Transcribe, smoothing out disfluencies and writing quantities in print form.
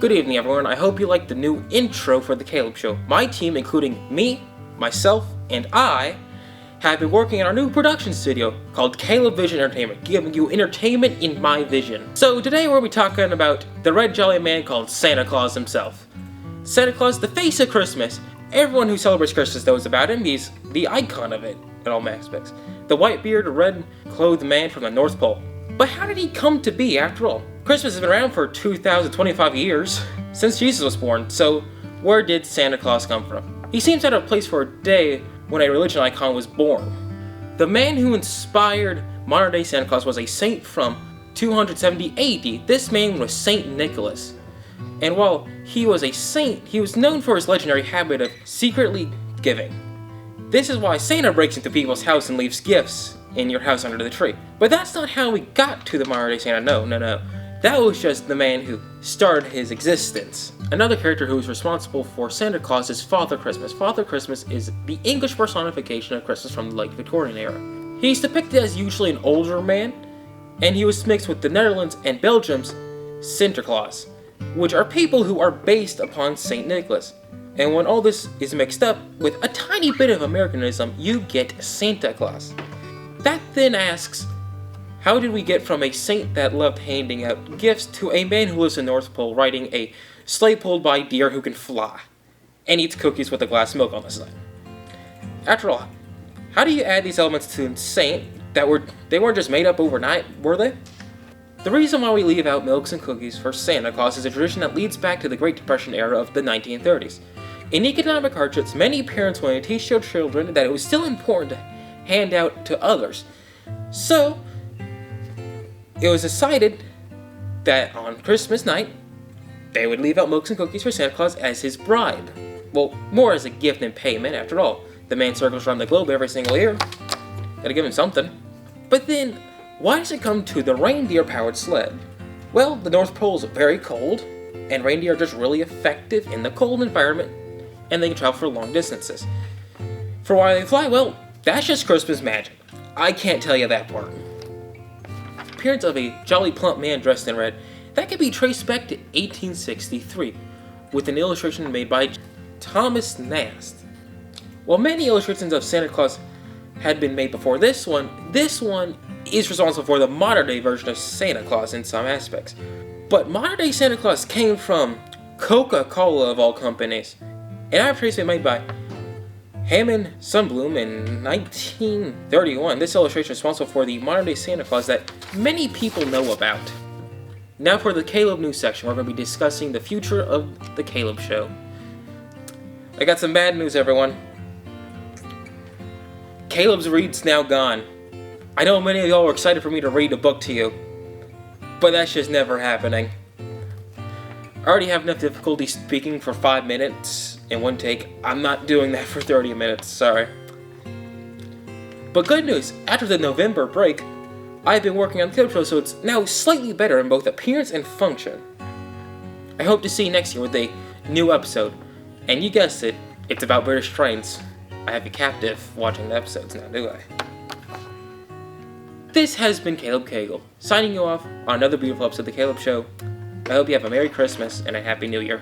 Good evening, everyone. I hope you liked the new intro for the Caleb Show. My team, including me, myself, and I, have been working in our new production studio called Caleb Vision Entertainment, giving you entertainment in my vision. So today we'll be talking about the red jolly man called Santa Claus himself. Santa Claus, the face of Christmas. Everyone who celebrates Christmas knows about him. He's the icon of it in all aspects. The white-bearded, red-clothed man from the North Pole. But how did he come to be, after all? Christmas has been around for 2,025 years, since Jesus was born, so where did Santa Claus come from? He seems out of place for a day when a religion icon was born. The man who inspired modern-day Santa Claus was a saint from 270 AD. This man was Saint Nicholas. And while he was a saint, he was known for his legendary habit of secretly giving. This is why Santa breaks into people's house and leaves gifts in your house under the tree. But that's not how we got to the modern-day Santa, no. That was just the man who started his existence. Another character who is responsible for Santa Claus is Father Christmas. Father Christmas is the English personification of Christmas from the late Victorian era. He's depicted as usually an older man, and he was mixed with the Netherlands and Belgium's Sinterklaas, which are people who are based upon St. Nicholas. And when all this is mixed up with a tiny bit of Americanism, you get Santa Claus. That then asks, how did we get from a saint that loved handing out gifts to a man who lives in the North Pole riding a sleigh pulled by deer who can fly and eats cookies with a glass of milk on the side? After all, how do you add these elements to a saint they weren't just made up overnight, were they? The reason why we leave out milks and cookies for Santa Claus is a tradition that leads back to the Great Depression era of the 1930s. In economic hardships, many parents wanted to teach their children that it was still important to hand out to others. So, it was decided that on Christmas night, they would leave out milks and cookies for Santa Claus as his bribe. Well, more as a gift than payment, after all. The man circles around the globe every single year. Gotta give him something. But then, why does it come to the reindeer-powered sled? Well, the North Pole is very cold, and reindeer are just really effective in the cold environment, and they can travel for long distances. For why they fly, well, that's just Christmas magic. I can't tell you that part. Appearance of a jolly plump man dressed in red, that can be traced back to 1863, with an illustration made by Thomas Nast. While many illustrations of Santa Claus had been made before this one is responsible for the modern day version of Santa Claus in some aspects. But modern day Santa Claus came from Coca-Cola of all companies. An advertisement made by Hammond Sunbloom in 1931. This illustration is responsible for the modern day Santa Claus that many people know about. Now for the Caleb News section, we're going to be discussing the future of the Caleb Show. I got some bad news, everyone. Caleb's Read's now gone. I know many of y'all were excited for me to read a book to you, but that's just never happening. I already have enough difficulty speaking for 5 minutes in one take. I'm not doing that for 30 minutes, sorry. But good news, after the November break, I've been working on the Caleb Show, so it's now slightly better in both appearance and function. I hope to see you next year with a new episode. And you guessed it, it's about British trains. I have you captive watching the episodes now, do I? This has been Caleb Cagle, signing you off on another beautiful episode of the Caleb Show. I hope you have a Merry Christmas and a Happy New Year.